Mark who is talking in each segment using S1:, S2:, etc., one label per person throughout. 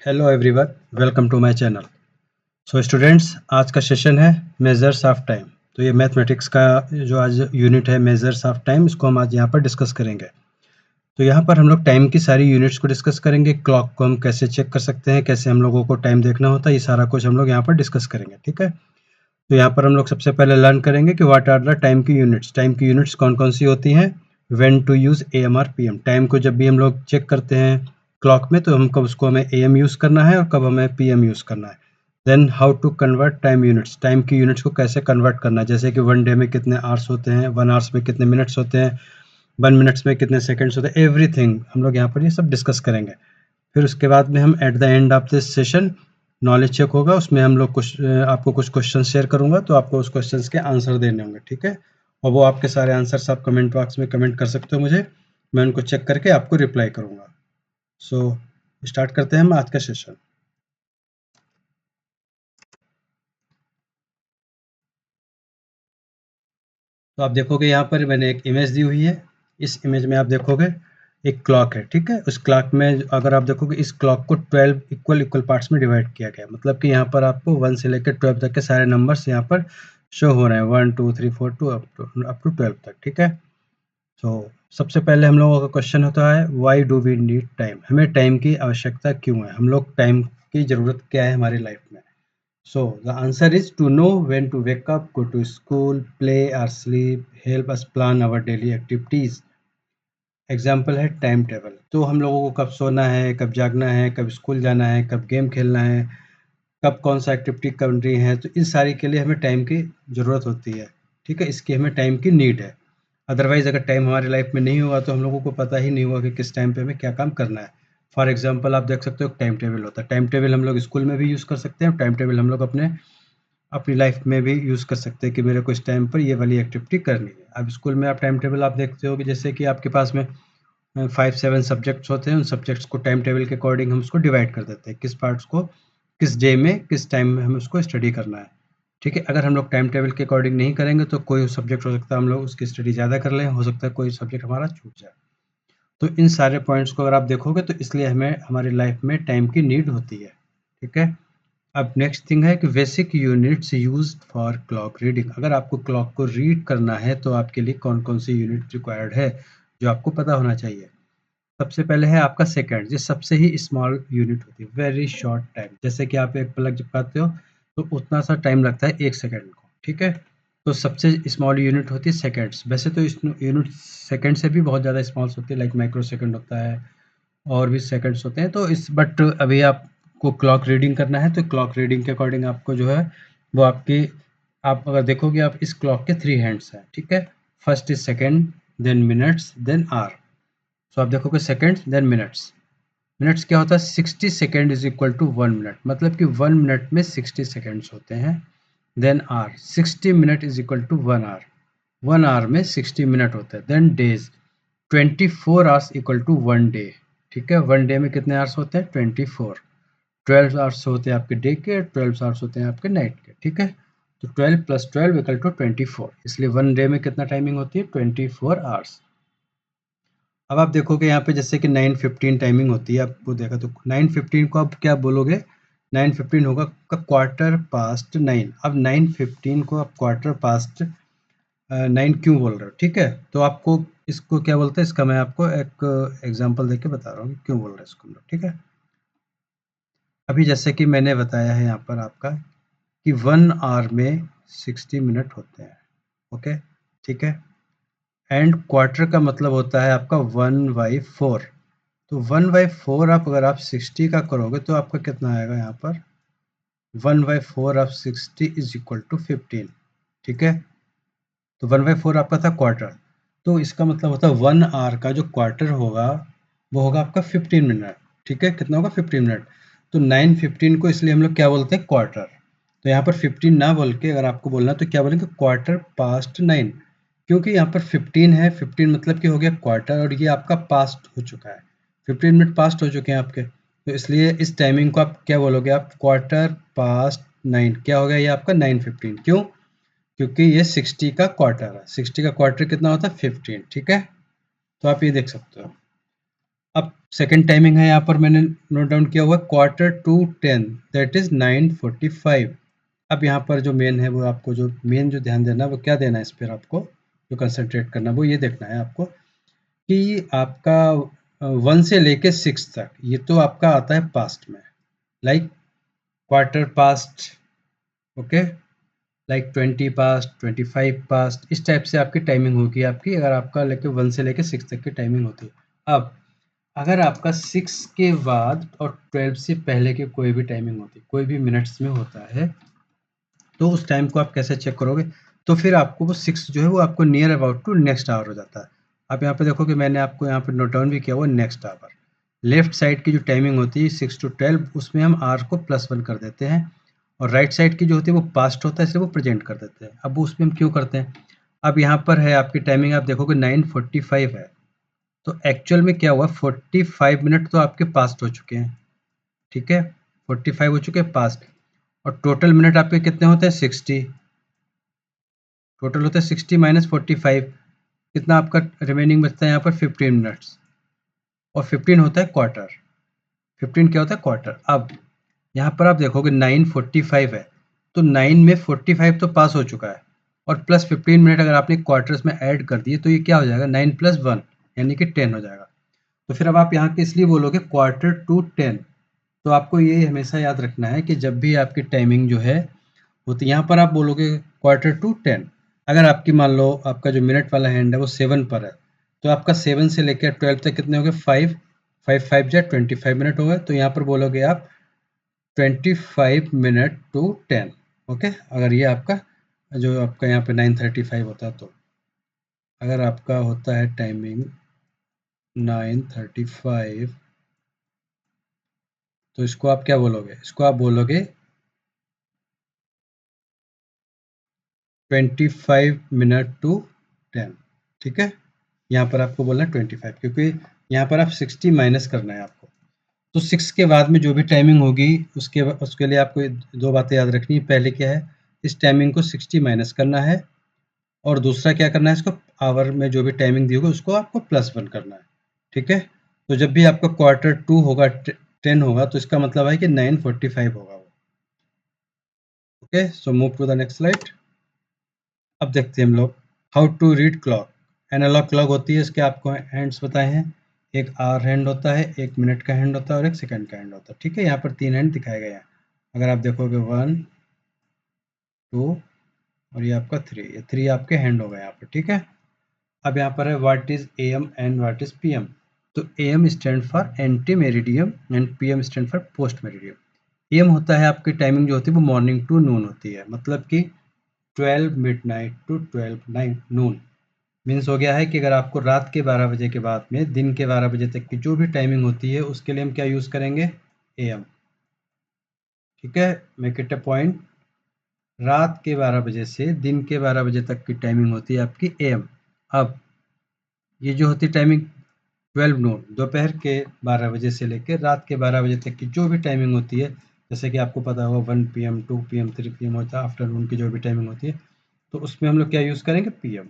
S1: Hello everyone, welcome to my channel. So students, आज का session है मेजर्स ऑफ टाइम। तो ये मैथमेटिक्स का जो आज यूनिट है मेजर्स ऑफ टाइम, इसको हम आज यहाँ पर डिस्कस करेंगे। तो यहाँ पर हम लोग टाइम की सारी यूनिट्स को डिस्कस करेंगे। क्लॉक को हम कैसे चेक कर सकते हैं, कैसे हम लोगों को टाइम देखना होता है, ये सारा कुछ हम लोग यहाँ पर डिस्कस करेंगे। ठीक है, तो यहाँ पर हम लोग सबसे पहले लर्न करेंगे कि व्हाट आर द टाइम की यूनिट्स। टाइम की यूनिट्स कौन कौन सी होती हैं। व्हेन टू यूज़ एएम और पीएम। टाइम को जब भी हम लोग चेक करते हैं क्लॉक में, तो हम कब उसको हमें एएम यूज़ करना है और कब हमें पीएम यूज़ करना है। Then how to convert time units. Time की यूनिट्स को कैसे कन्वर्ट करना है, जैसे कि वन डे में कितने आवर्स होते हैं, वन आवर्स में कितने मिनट्स होते हैं, वन मिनट्स में कितने सेकेंड्स होते हैं, एवरीथिंग हम लोग यहाँ पर ये सब डिस्कस करेंगे। फिर उसके बाद में हम at the end of this session knowledge check होगा, उसमें हम लोग कुछ आपको कुछ क्वेश्चन शेयर करूंगा, तो आपको उस क्वेश्चंस के आंसर देने होंगे। ठीक है, और वो आपके सारे आंसर्स आप कमेंट बॉक्स में कमेंट कर सकते हो मुझे, मैं उनको चेक करके आपको रिप्लाई करूंगा। सो स्टार्ट करते हैं हम आज का सेशन। तो आप देखोगे यहाँ पर मैंने एक इमेज दी हुई है। इस इमेज में आप देखोगे एक क्लॉक है। ठीक है, उस क्लॉक में अगर आप देखोगे इस क्लॉक को 12 इक्वल इक्वल पार्ट्स में डिवाइड किया गया है। मतलब कि यहाँ पर आपको 1 से लेकर 12 तक के सारे नंबर्स यहाँ पर शो हो रहे हैं, 1 2 3 4 2 अप टू 12 तक। ठीक है, तो सबसे पहले हम लोगों का क्वेश्चन होता है why do we need time. हमें टाइम की आवश्यकता क्यों है, हम लोग टाइम की ज़रूरत क्या है हमारी लाइफ में। So the answer is to know when to wake up, go to school, play or sleep, help us plan our daily activities. Example है टाइम टेबल। तो हम लोगों को कब सोना है, कब जागना है, कब स्कूल जाना है, कब गेम खेलना है, कब कौन सा एक्टिविटी करनी है, तो इस सारी के लिए हमें टाइम की ज़रूरत होती है। ठीक है, इसकी हमें टाइम की नीड है। अदरवाइज़ अगर टाइम हमारी लाइफ में नहीं होगा तो हम लोगों को पता ही नहीं होगा कि किस टाइम पे हमें क्या काम करना है। फॉर एग्जांपल आप देख सकते हो टाइम टेबल होता है। टाइम टेबल हम लोग स्कूल में भी यूज़ कर सकते हैं, टाइम टेबल हम लोग अपने अपनी लाइफ में भी यूज़ कर सकते हैं कि मेरे को इस टाइम पर ये वाली एक्टिविटी करनी है। अब स्कूल में आप टाइम टेबल आप देखते हो कि जैसे कि आपके पास में 5-7 सब्जेक्ट्स होते हैं, उन सब्जेक्ट्स को टाइम टेबल के अकॉर्डिंग हम उसको डिवाइड कर देते हैं, किस पार्ट्स को किस डे में किस टाइम में हमें उसको स्टडी करना है। ठीक है, अगर हम लोग टाइम टेबल के अकॉर्डिंग नहीं करेंगे तो कोई सब्जेक्ट हो सकता है हम लोग उसकी स्टडी ज़्यादा कर लें, हो सकता है कोई सब्जेक्ट हमारा छूट जाए। तो इन सारे पॉइंट्स को अगर आप देखोगे तो इसलिए हमें हमारी लाइफ में टाइम की नीड होती है। ठीक है, अब नेक्स्ट थिंग है कि basic units used for clock reading. अगर आपको क्लॉक को रीड करना है तो आपके लिए कौन कौन सी यूनिट रिक्वायर्ड है जो आपको पता होना चाहिए। सबसे पहले है आपका सेकंड, जो सबसे ही स्मॉल यूनिट होती है, वेरी शॉर्ट टाइम। जैसे कि आप एक प्लग चिपकाते हो तो उतना सा टाइम लगता है 1 सेकंड को। ठीक है, तो सबसे स्मॉल यूनिट होती है सेकंड्स। वैसे तो इस यूनिट सेकंड से भी बहुत ज़्यादा स्मॉल होती है, लाइक माइक्रो सेकंड होता है और भी सेकंड्स होते हैं। तो इस बट अभी आपको क्लॉक रीडिंग करना है तो क्लॉक रीडिंग के अकॉर्डिंग आपको जो है वो आपकी, आप अगर देखोगे आप इस क्लॉक के 3 हैंड्स हैं। ठीक है, first is second, then minutes, then hour. So आप देखोगे सेकंड्स देन मिनट्स। मिनट्स क्या होता है, 60 second is equal to 1 minute, मतलब कि 1 मिनट में 60 सेकेंड्स होते हैं। Then hour, 60 minute is equal to 1 hour, 1 hour में 60 मिनट होते हैं। Then days, 24 hours equal to 1 day. ठीक है, 1 डे में कितने आवर्स होते हैं, 24। 12 आवर्स होते हैं आपके डे के, 12 आवर्स होते हैं आपके नाइट के। ठीक है, तो 12 + 12 इक्वल टू 24, इसलिए 1 डे में कितना टाइमिंग होती है, 24 आवर्स। अब आप देखोगे यहाँ पे जैसे कि 9:15 टाइमिंग होती है, आपको देखा तो 9:15 को आप क्या बोलोगे, 9:15 होगा आपका 9:15। अब 9:15 को आप 9:15 क्यों बोल रहे हो। ठीक है, तो आपको इसको क्या बोलते हैं, इसका मैं आपको एक एग्जांपल देके बता रहा हूँ कि क्यों बोल रहे हैं इसको हम लोग। ठीक है, अभी जैसे कि मैंने बताया है यहाँ पर आपका कि 1 आवर में 60 मिनट होते हैं। ओके, ठीक है, एंड क्वार्टर का मतलब होता है आपका 1/4। तो 1/4 आप अगर आप 60 का करोगे तो आपका कितना आएगा यहाँ पर, 1/4 ऑफ 60 इज इक्वल टू 15। ठीक है, तो 1/4 आपका था क्वार्टर, तो इसका मतलब होता है 1 आवर का जो क्वार्टर होगा वो होगा आपका 15 मिनट। ठीक है, कितना होगा, 15 मिनट। तो 9:15 को इसलिए हम लोग क्या बोलते हैं, क्वार्टर। तो यहाँ पर 15 ना बोल के अगर आपको बोलना तो क्या बोलेंगे, 9:15। क्योंकि यहाँ पर 15 है, 15 मतलब कि हो गया क्वार्टर, और ये आपका पास्ट हो चुका है, 15 मिनट पास्ट हो चुके हैं आपके। तो इसलिए इस टाइमिंग को आप क्या बोलोगे, आप 9:15। क्या हो गया ये आपका 9:15, क्यों, क्योंकि ये 60 का क्वार्टर है। 60 का क्वार्टर कितना होता है, 15। ठीक है, तो आप ये देख सकते हो। अब सेकंड टाइमिंग है यहाँ पर मैंने नोट डाउन किया हुआ (10:15) दैट इज 9:45। अब यहाँ पर जो मेन है वो आपको जो मेन जो ध्यान देना है वो क्या देना है, इस पर आपको जो कंसंट्रेट करना है वो ये देखना है आपको कि आपका 1 से लेके 6 तक ये तो आपका आता है पास्ट में, like quarter past, okay, like 20 past, 25 past, इस टाइप से आपकी टाइमिंग होगी आपकी, अगर आपका लेके 1 से लेके 6 तक की टाइमिंग होती है। अब अगर आपका 6 के बाद और 12 से पहले की कोई भी टाइमिंग होती है, कोई भी मिनट्स में होता है, तो उस टाइम को आप कैसे चेक करोगे? तो फिर आपको वो 6 जो है वो आपको near about to next hour हो जाता है। आप यहाँ पे देखोगे मैंने आपको यहाँ पे नोट डाउन भी किया हुआ नेक्स्ट आवर। लेफ्ट साइड की जो टाइमिंग होती है 6 टू 12 उसमें हम आवर को +1 कर देते हैं, और राइट साइड की जो होती है वो पास्ट होता है इसलिए वो प्रेजेंट कर देते हैं। अब वो उसमें हम क्यों करते हैं? अब यहाँ पर है आपकी टाइमिंग, आप देखोगे 9:45 है, तो एक्चुअल में क्या हुआ 45 मिनट तो आपके पास्ट हो चुके हैं, ठीक है? 45 हो चुके हैं पास्ट, और टोटल मिनट आपके कितने होते हैं 60, टोटल होता है 60 माइनस 45, कितना आपका रिमेनिंग बचता है यहाँ पर 15 मिनट्स, और 15 होता है क्वार्टर। 15 क्या होता है क्वार्टर। अब यहाँ पर आप देखोगे 9:45 है, तो 9 में 45 तो पास हो चुका है, और प्लस 15 मिनट अगर आपने क्वार्टर्स में ऐड कर दिए तो ये क्या हो जाएगा 9 + 1 यानी कि 10 हो जाएगा। तो फिर अब आप यहाँ के इसलिए बोलोगे (Quarter to 10). तो आपको ये हमेशा याद रखना है कि जब भी आपकी टाइमिंग जो है होती है, यहाँ पर आप बोलोगे (Quarter to 10). अगर आपकी मान लो आपका जो मिनट वाला हैंड है वो 7 पर है, तो आपका 7 से लेकर 12 तक कितने हो गए 5, 5 5 जा 25 मिनट हो गए, तो यहाँ पर बोलोगे आप 25 मिनट टू 10, ओके। अगर ये आपका जो आपका यहाँ पे 9:35 होता है, तो अगर आपका होता है टाइमिंग 9:35, तो इसको आप क्या बोलोगे, इसको आप बोलोगे 25 मिनट टू 10, ठीक है। यहाँ पर आपको बोलना है 25, क्योंकि यहाँ पर आप 60 माइनस करना है आपको। तो 6 के बाद में जो भी टाइमिंग होगी उसके लिए आपको दो बातें याद रखनी है। पहले क्या है, इस टाइमिंग को 60 माइनस करना है, और दूसरा क्या करना है, इसको आवर में जो भी टाइमिंग दी होगी उसको आपको +1 करना है, ठीक है। तो जब भी आपका (Quarter-2) होगा 10 होगा, तो इसका मतलब है कि 9:45 होगा वो, okay. So move to the next slide. अब देखते हैं हम लोग how to read clock. Analogue clock होती है, इसके आपको हैंड्स बताए हैं, एक आवर हैंड होता है, एक मिनट का हैंड होता है, और एक सेकंड का हैंड होता है, ठीक है। यहाँ पर 3 हैंड दिखाए गए हैं। अगर आप देखोगे 1 2 और ये आपका 3, ये 3 आपके हैंड हो गए यहाँ पर, ठीक है। अब यहाँ पर है what is AM and what is PM। तो AM stand for anti meridiem and PM stand for post meridiem. AM होता है आपकी टाइमिंग जो होती है वो मॉर्निंग टू नून होती है, मतलब कि 12 मिडनाइट टू 12 नून। मीन्स हो गया है कि अगर आपको रात के 12 बजे के बाद में दिन के 12 बजे तक की जो भी टाइमिंग होती है उसके लिए हम क्या यूज़ करेंगे, AM, ठीक है। मेक इट अ पॉइंट, रात के 12 बजे से दिन के 12 बजे तक की टाइमिंग होती है आपकी AM। अब ये जो होती है टाइमिंग 12 नून, दोपहर के 12 बजे से लेकर रात के 12 बजे तक की जो भी टाइमिंग होती है, जैसे कि आपको पता होगा 1 PM 2 PM 3 PM होता है, आफ्टरनून की जो भी टाइमिंग होती है, तो उसमें हम लोग क्या यूज़ करेंगे, PM,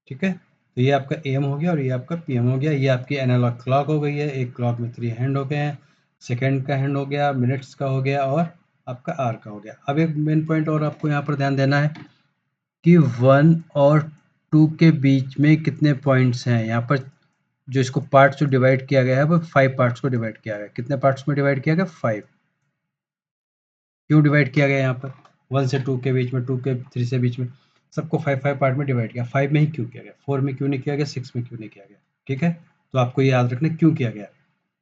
S1: ठीक है। तो ये आपका AM हो गया और ये आपका PM हो गया। ये आपकी एनालॉग क्लॉक हो गई है, एक क्लॉक में 3 हैंड हो गए हैं, सेकंड का हैंड हो गया, मिनट्स का हो गया, और आपका आवर का हो गया। अब एक मेन पॉइंट और आपको यहाँ पर ध्यान देना है कि 1 और 2 के बीच में कितने पॉइंट्स हैं। यहाँ पर जो इसको पार्ट्स में डिवाइड किया गया है वो 5 पार्ट्स को डिवाइड किया गया है। कितने पार्ट्स में डिवाइड किया गया, 5। क्यों डिवाइड किया गया यहाँ पर, 1 से 2 के बीच में, 2 के 3 से बीच में, सबको 5 पार्ट में डिवाइड किया। 5 में ही क्यों किया गया, 4 में क्यों नहीं किया गया, 6 में क्यों नहीं किया गया, ठीक है। तो आपको ये याद रखना क्यों किया गया,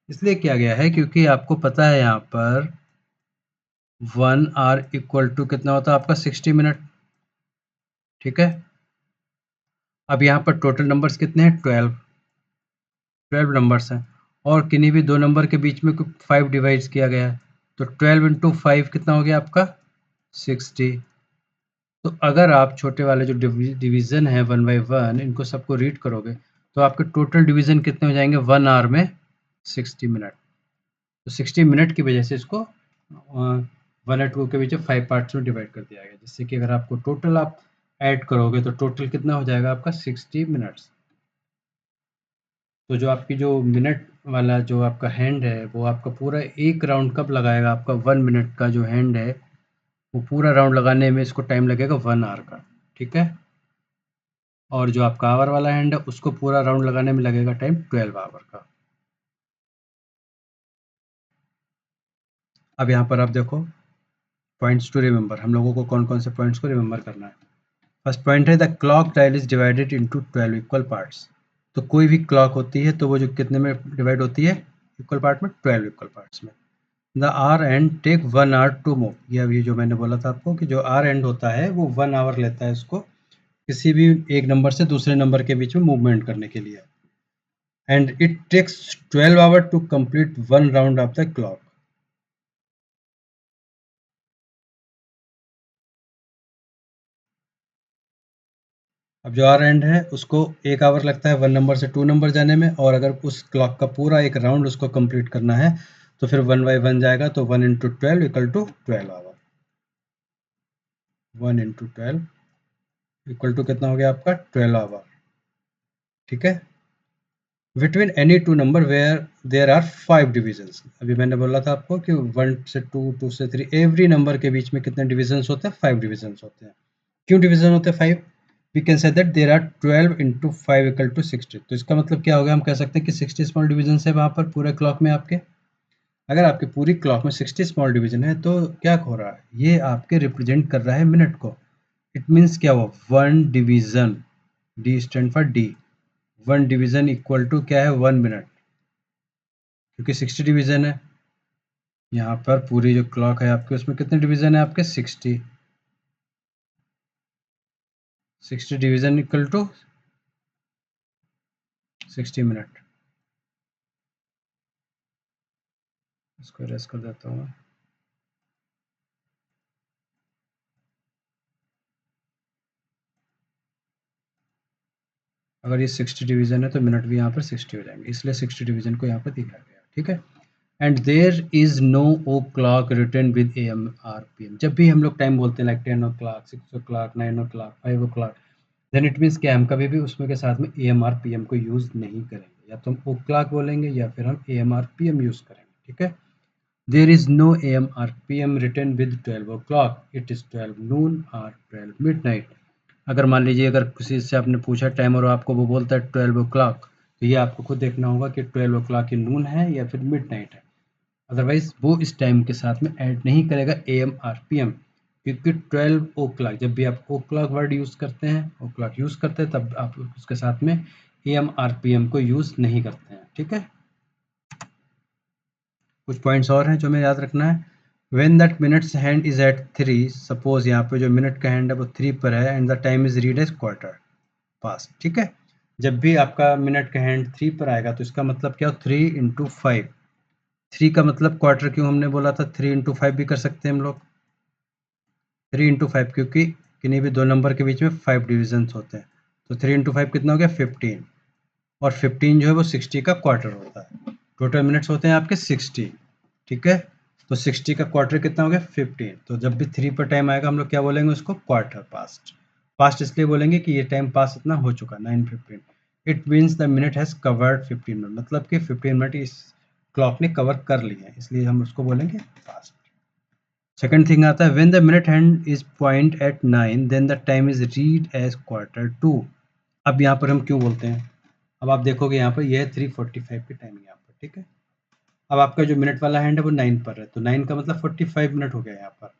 S1: इसलिए किया गया है क्योंकि आपको पता है यहाँ पर 1 आवर इक्वल टू कितना होता है आपका 60 मिनट, ठीक है। अब यहाँ पर टोटल नंबर्स कितने हैं, 12 नंबर्स हैं, और किन्हीं भी दो नंबर के बीच में 5 डिवाइड किया गया है, तो 12 × 5 कितना हो गया आपका 60। तो अगर आप छोटे वाले जो डिवीजन है 1 बाई 1 इनको सबको रीड करोगे तो आपके टोटल डिवीजन कितने हो जाएंगे 1 आवर में 60 मिनट। तो 60 मिनट की वजह से इसको 1 और 2 के बीच 5 पार्ट्स में डिवाइड कर दिया गया, जिससे कि अगर आपको टोटल आप ऐड करोगे तो टोटल कितना हो जाएगा आपका 60 मिनट्स। तो जो आपकी जो मिनट वाला जो आपका हैंड है, वो आपका पूरा एक राउंड कब लगाएगा? आपका 1 मिनट का जो हैंड है, वो पूरा राउंड लगाने में इसको टाइम लगेगा 1 आवर का, ठीक है? और जो आपका आवर वाला हैंड है, उसको पूरा राउंड लगाने में लगेगा टाइम 12 आवर का। अब यहाँ पर आप देखो पॉइंट्स टू रिमेंबर, हम लोगों को कौन-कौन से पॉइंट्स को रिमेंबर करना है। फर्स्ट पॉइंट है the clock dial is divided into 12 equal parts. तो कोई भी क्लॉक होती है तो वो जो कितने में डिवाइड होती है? इक्वल पार्ट में, 12 इक्वल पार्ट्स में। The hour hand take 1 hour to move. ये अभी जो मैंने बोला था आपको कि जो आर एंड होता है वो 1 आवर लेता है इसको किसी भी एक नंबर से दूसरे नंबर के बीच में मूवमेंट करने के लिए। And it takes 12 hour to complete 1 round of the clock. अब जो आर एंड है उसको 1 आवर लगता है 1 नंबर से 2 नंबर जाने में, और अगर उस क्लॉक का पूरा एक राउंड उसको कंप्लीट करना है तो फिर 1 बाई 1 जाएगा, तो 1 into 12 equal to 12 hour. 1 into 12 equal to कितना हो गया आपका? 12 आवर, ठीक है? Between any two number where there are 5 divisions. अभी मैंने बोला था आपको कि 1 से 2, 2 से 3, एवरी नंबर के बीच में कितने डिविजन्स होते हैं? 5 डिविजन्स होते हैं। क्यों डिवीजन होते हैं 5? We can say that there are 12 into 5 equal to 60। तो इसका मतलब क्या हो गया? हम कह सकते हैं कि 60 स्मॉल डिवीजन है वहाँ पर पूरे क्लॉक में आपके। अगर आपकी पूरी क्लॉक में 60 स्मॉल डिवीजन है तो क्या हो रहा है? ये आपके रिप्रेजेंट कर रहा है मिनट को। इट मीन्स क्या हुआ? 1 division, D stand for D, 1 division equal to क्या है? 1 मिनट, क्योंकि 60 डिवीजन है। यहाँ पर पूरी जो क्लॉक है आपके उसमें कितने डिवीजन है आपके? 60। 60 डिवीजन इक्वल टू 60 मिनट। इसको रेस कर देता हूँ मैं। अगर ये 60 डिवीजन है तो मिनट भी यहाँ पर 60 हो जाएंगे, इसलिए 60 डिवीजन को यहाँ पर दिखाया गया, ठीक है? And there is no o'clock return with A M or P M. जब भी हम लोग टाइम बोलते हैं like 10 o'clock, 6 o'clock, 9 o'clock, 5 o'clock, then it means कि हम कभी भी उसमें के साथ में A M or P M को यूज़ नहीं करेंगे। या तो हम ओ क्लॉक बोलेंगे या फिर हम A M or P M use करेंगे, ठीक है? There is no A M or P M return with 12 o'clock, it is 12 noon और 12 मिड नाइट। अगर मान लीजिए अगर किसी से आपने पूछा टाइम और आपको वो बोलता है 12 ओ क्लॉक, तो ये आपको खुद देखना होगा कि 12 ओ क्लॉक ही नून है या फिर मिड नाइट है। अदरवाइज वो इस टाइम के साथ में ऐड नहीं करेगा A M or P M, क्योंकि 12 ओ क्लॉक, जब भी आप ओ क्लॉक वर्ड यूज़ करते हैं, ओ क्लॉक यूज़ करते हैं, तब आप उसके साथ में A M or P M को यूज़ नहीं करते हैं, ठीक है? कुछ पॉइंट्स और हैं जो हमें याद रखना है। When that minutes hand is at 3, suppose यहाँ पे जो मिनट का हैंड है वो 3 पर है, and the time is read as quarter past, ठीक है? जब भी आपका मिनट का हैंड 3 पर आएगा तो इसका मतलब क्या? 3 इंटू 5। 3 का मतलब क्वार्टर क्यों हमने बोला था? 3 इंटू 5 भी कर सकते हैं हम लोग। 3 इंटू 5 क्योंकि किन्हीं भी दो नंबर के बीच में 5 डिविजन्स होते हैं। तो 3 इंटू 5 कितना हो गया? 15। और 15 जो है वो 60 का क्वार्टर होता है। टोटल मिनट्स होते हैं आपके 60, ठीक है? तो 60 का क्वार्टर कितना हो गया? 15। तो जब भी 3 पर टाइम आएगा हम लोग क्या बोलेंगे उसको? Quarter past. पास्ट इसलिए बोलेंगे कि ये टाइम पास इतना हो चुका, 9:15। It means the minute has covered 15 minute, मतलब कि 15 मिनट इस क्लॉक ने कवर कर लिया है, इसलिए हम उसको बोलेंगे पास्ट। सेकंड थिंग आता है when the minute hand is point at 9 then the time is read as quarter to. अब यहाँ पर हम क्यों बोलते हैं? अब आप देखोगे यहाँ पर यह है 3:45 की टाइमिंग यहाँ पर, ठीक है? अब आपका जो मिनट वाला हैंड है वो 9 पर है, तो 9 का मतलब 45 मिनट हो गया यहाँ पर।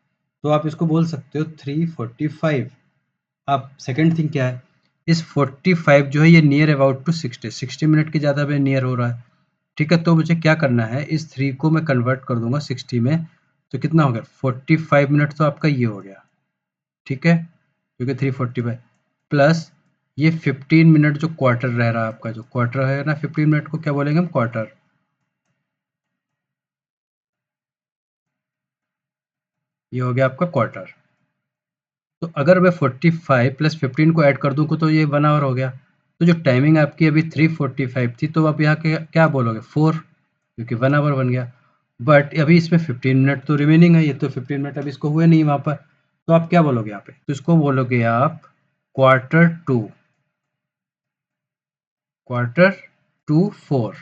S1: तो आप इसको बोल सकते हो 3:45। अब सेकंड थिंग क्या है? इस 45 जो है ये नियर अबाउट टू 60 मिनट के ज़्यादा में नियर हो रहा है, ठीक है? तो मुझे क्या करना है, इस 3 को मैं कन्वर्ट कर दूंगा 60 में, तो कितना हो गया? 45 मिनट तो आपका ये हो गया, ठीक है? क्योंकि 3:45 प्लस ये 15 मिनट जो क्वार्टर रह रहा है आपका, जो क्वार्टर है ना, 15 मिनट को क्या बोलेंगे हम? क्वार्टर। ये हो गया आपका क्वार्टर। तो अगर मैं 45 प्लस 15 को ऐड कर दूँ तो ये 1 आवर हो गया। तो जो टाइमिंग आपकी अभी 3:45 थी, तो आप यहाँ के क्या बोलोगे? 4, क्योंकि 1 आवर बन गया। बट अभी इसमें 15 मिनट तो रिमेनिंग है, ये तो 15 मिनट अभी इसको हुए नहीं वहाँ पर। तो आप क्या बोलोगे यहाँ पे? तो इसको बोलोगे आप क्वार्टर टू। क्वार्टर टू 4,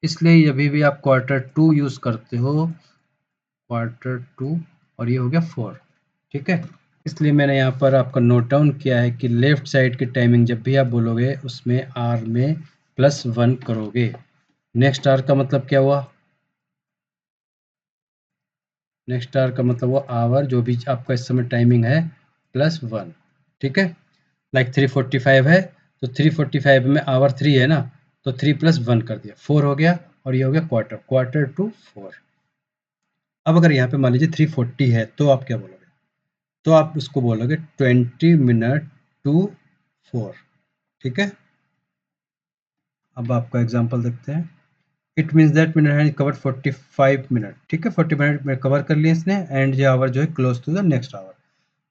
S1: इसलिए अभी भी आप Q2 यूज करते हो, Q2 और ये हो गया 4, ठीक है। इसलिए मैंने यहाँ पर आपका नोट डाउन किया है कि लेफ्ट साइड की टाइमिंग जब भी आप बोलोगे उसमें आर में +1 करोगे। नेक्स्ट आर का मतलब क्या हुआ? नेक्स्ट आवर का मतलब वो आवर जो भी आपका इस समय टाइमिंग है +1, ठीक है। लाइक 3:45 है तो 3:45 में आवर 3 है ना, तो 3 + 1 कर दिया, 4 हो गया और ये हो गया Q2 4। अब अगर यहाँ पे मान लीजिए 3:40 है तो आप क्या बोलोगे? तो आप उसको बोलोगे 20 मिनट टू 4, ठीक है। अब आपका एग्जाम्पल देखते हैं। It means that minute has covered 45 minute, ठीक है। 40 मिनट में कवर कर लिए इसने एंड ये आवर जो है close to the next hour.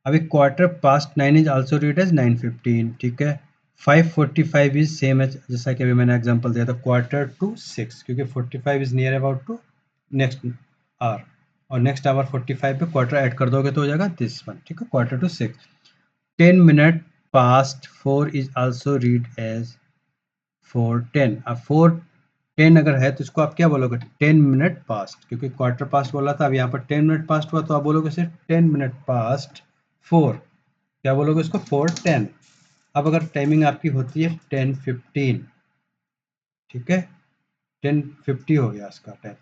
S1: अभी Q9 is also read as 9:15, ठीक है। 5:45 इज सेम एज, जैसा कि अभी मैंने एग्जांपल दिया था Q2 6, क्योंकि 45 is near about to next hour और नेक्स्ट आवर 45 पे क्वार्टर ऐड कर दोगे तो हो जाएगा दिस वन, ठीक है, Q2 6। 10 minute past 4 is also read as 4:10। अब 4:10 अगर है तो इसको आप क्या बोलोगे? 10 मिनट पास्ट, क्योंकि क्वार्टर पास्ट बोला था, अब यहाँ पर 10 मिनट पास्ट हुआ तो आप बोलोगे सिर्फ 10 मिनट पास्ट 4, क्या बोलोगे इसको? 4:10। अब अगर टाइमिंग आपकी होती है 10:15, ठीक है, 10:50 हो गया इसका टाइम,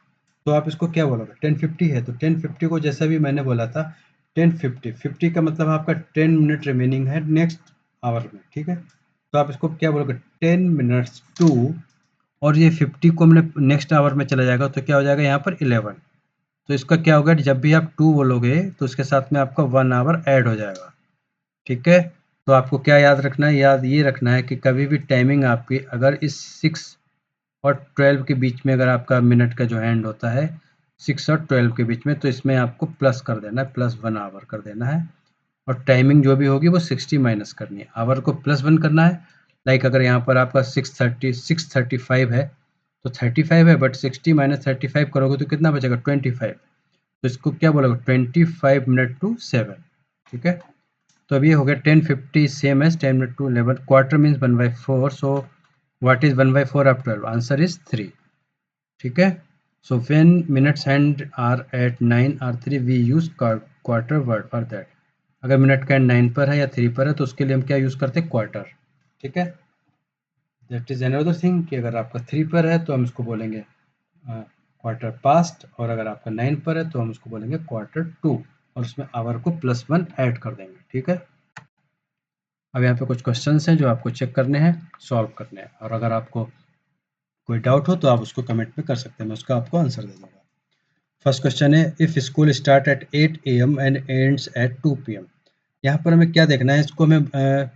S1: तो आप इसको क्या बोलोगे? 10:50 है तो 10:50 को जैसा भी मैंने बोला था 10:50 का मतलब आपका 10 मिनट रिमेनिंग है नेक्स्ट आवर में, ठीक है। तो आप इसको क्या बोलोगे? 10 मिनट्स टू, और ये 50 को हमने नेक्स्ट आवर में चला जाएगा तो क्या हो जाएगा यहाँ पर 11। तो इसका क्या होगा? जब भी आप 2 बोलोगे तो उसके साथ में आपका 1 आवर ऐड हो जाएगा, ठीक है। तो आपको क्या याद रखना है? याद ये रखना है कि कभी भी टाइमिंग आपकी अगर इस 6 और 12 के बीच में अगर आपका मिनट का जो हैंड होता है 6 और 12 के बीच में, तो इसमें आपको प्लस कर देना है, +1 आवर कर देना है और टाइमिंग जो भी होगी वो 60 माइनस करनी है, आवर को +1 करना है। लाइक अगर यहाँ पर आपका 6:35 है तो 35 है, बट 60 माइनस 35 करोगे तो कितना बचेगा? 25। तो इसको क्या बोलोगे? 25 मिनट टू 7, ठीक है। तो अब ये हो गया 10:50 same as 10 minute to 11, quarter means 1/4, so what is 1/4 of 12? Answer is 3, ठीक है। So when minutes hand are at 9 और 3 we use quarter word for that. अगर मिनट का एंड 9 पर है या 3 पर है तो उसके लिए हम क्या यूज करते हैं? क्वार्टर, ठीक है। दैट इज अनदर थिंग कि अगर आपका 3 पर है तो हम इसको बोलेंगे क्वार्टर पास्ट, और अगर आपका 9 पर है तो हम उसको बोलेंगे Q2 और उसमें आवर को +1 ऐड कर देंगे, ठीक है। अब यहाँ पे कुछ क्वेश्चंस हैं जो आपको चेक करने हैं, सॉल्व करने हैं, और अगर आपको कोई डाउट हो तो आप उसको कमेंट में कर सकते हैं, मैं उसका आपको आंसर दे दूंगा। फर्स्ट क्वेश्चन है, if school start at 8 AM and ends at 2 PM। यहाँ पर हमें क्या देखना है? इसको हमें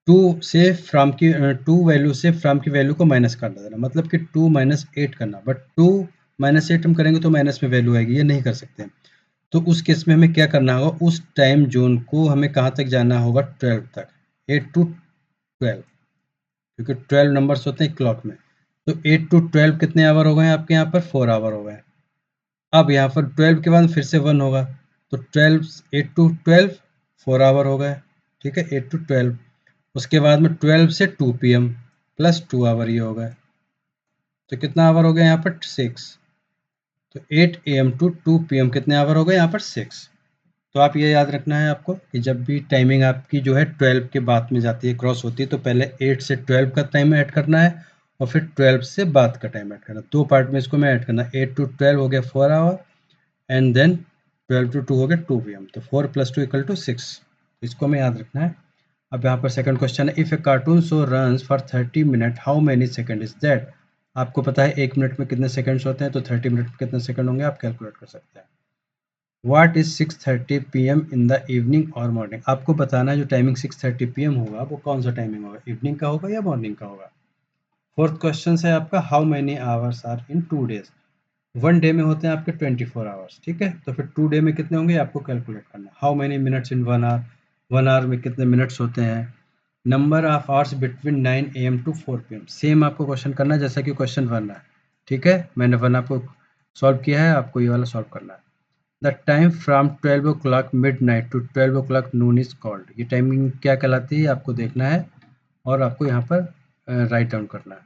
S1: 2 से फ्रॉम की 2 वैल्यू से फ्रॉम की वैल्यू को माइनस कर देना, मतलब कि 2 - 8 करना, बट 2 - 8 हम करेंगे तो माइनस में वैल्यू आएगी, ये नहीं कर सकते। तो उस केस में हमें क्या करना होगा? उस टाइम जोन को हमें कहाँ तक जाना होगा? 12 तक, 8 to 12, क्योंकि 12 नंबर्स होते हैं क्लॉक में। तो 8 to 12 कितने आवर हो गए आपके यहाँ पर? 4 आवर हो गए। अब यहाँ पर 12 के बाद फिर से 1 होगा, तो 12 8 to 12 4 आवर हो गए, ठीक है, 8 to 12। उसके बाद में 12 से 2 PM प्लस 2 आवर ये हो गए, तो कितना आवर हो गया यहाँ पर? 6। तो 8 AM to 2 PM कितने आवर हो गए यहाँ पर? 6। तो आप ये याद रखना है आपको कि जब भी टाइमिंग आपकी जो है 12 के बाद में जाती है, क्रॉस होती है, तो पहले 8 से 12 का टाइम ऐड करना है और फिर 12 से बाद का टाइम ऐड करना है। 2 पार्ट में इसको मैं ऐड करना है। 8 to 12 हो गया 4 आवर एंड देन 12 to 2 हो गया 2 PM, तो 4 + 2 = 6। इसको हमें याद रखना है। अब यहाँ पर सेकंड क्वेश्चन है, if A cartoon show runs for 30 minute how many second is that. आपको पता है 1 मिनट में कितने सेकंड्स होते हैं, तो 30 मिनट में कितने सेकंड होंगे आप कैलकुलेट कर सकते हैं। What is 6:30 PM in the evening और मॉर्निंग। आपको बताना है जो टाइमिंग 6:30 PM होगा वो कौन सा टाइमिंग होगा, इवनिंग का होगा या मॉर्निंग का होगा। फोर्थ क्वेश्चन है आपका, how many hours are in 2 days. 1 day में होते हैं आपके 24 आवर्स, ठीक है, तो फिर 2 डे में कितने होंगे आपको कैलकुलेट करना है। How many minutes in 1 hour, 1 hour में कितने मिनट्स होते हैं। Number of hours between 9 AM to 4 PM, same आपको क्वेश्चन करना है जैसा कि क्वेश्चन 1 है, ठीक है। मैंने 1 आपको सॉल्व किया है, आपको ये वाला सॉल्व करना है। The time from 12 o'clock midnight to 12 o'clock noon is called. ये टाइमिंग क्या कहलाती है आपको देखना है और आपको यहाँ पर राइट डाउन करना है।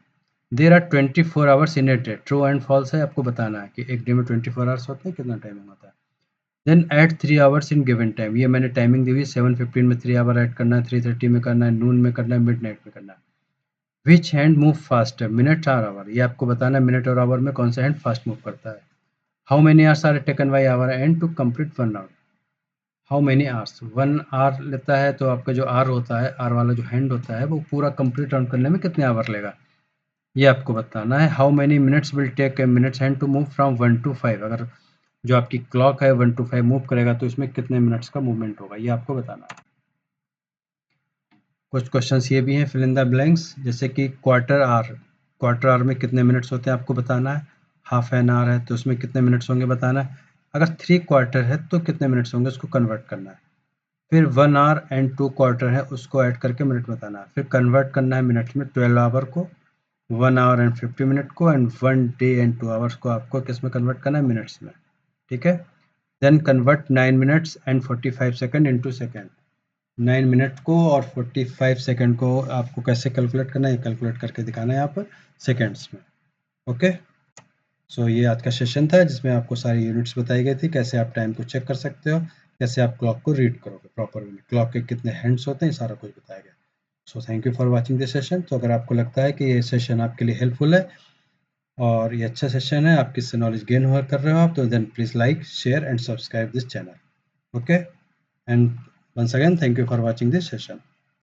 S1: There are 24 hours in a day, true and false है, आपको बताना है कि एक डे में 24 आवर्स होते हैं, कितना टाइमिंग होता है। Then add 3 hours in given time, ये मैंने टाइमिंग दी हुई है 7:15 में 3 आवर ऐड करना है, 3:30 में करना है, नून में करना है, मिडनाइट में करना है। विच हैंड मूव फास्टर, मिनट और आवर, ये आपको बताना है मिनट और आवर में कौन सा हैंड फास्ट मूव करता है। How many hours are taken by hour hand to complete 1 hour, how many hours 1 hour लेता है, तो आपका जो आर होता है, आर वाला जो हैंड होता है, वो पूरा कंप्लीट रन करने में कितने आवर लेगा, ये आपको बताना है। How many minutes will take a minutes hand to move from 1 to 5, अगर जो आपकी क्लॉक है 1 to 5 मूव करेगा तो इसमें कितने मिनट्स का मूवमेंट होगा, ये आपको बताना है। कुछ क्वेश्चंस ये भी हैं, फिल इन द ब्लैंक्स, जैसे कि क्वार्टर आवर में कितने मिनट्स होते हैं आपको बताना है। हाफ एन आवर है तो उसमें कितने मिनट्स होंगे बताना है। अगर 3 क्वार्टर है तो कितने मिनट्स होंगे, उसको कन्वर्ट करना है। फिर 1 आवर एंड 2 क्वार्टर है, उसको ऐड करके मिनट बताना है। फिर कन्वर्ट करना है मिनट्स में 12 आवर को, 1 आवर एंड 50 मिनट को, एंड 1 डे एंड 2 आवर्स को आपको किस में कन्वर्ट करना है, मिनट्स में, ठीक है। Then convert 9 minutes and 45 second into second, 9 minute को और 45 सेकंड को आपको कैसे कैलकुलेट करना है, कैलकुलेट करके दिखाना है यहाँ पर सेकंड्स में। ओके, सो ये आज का सेशन था जिसमें आपको सारी यूनिट्स बताई गई थी, कैसे आप टाइम को चेक कर सकते हो, कैसे आप क्लॉक को रीड करोगे प्रॉपर वे में, क्लॉक के कितने हैंड्स होते हैं, सारा कुछ बताया गया। So thank you for watching this session. तो अगर आपको लगता है कि ये सेशन आपके लिए हेल्पफुल है और ये अच्छा सेशन है, आप किससे नॉलेज गेन हो कर रहे हो आप, तो then please like, share and subscribe this channel. Okay, and once again thank you for watching this session.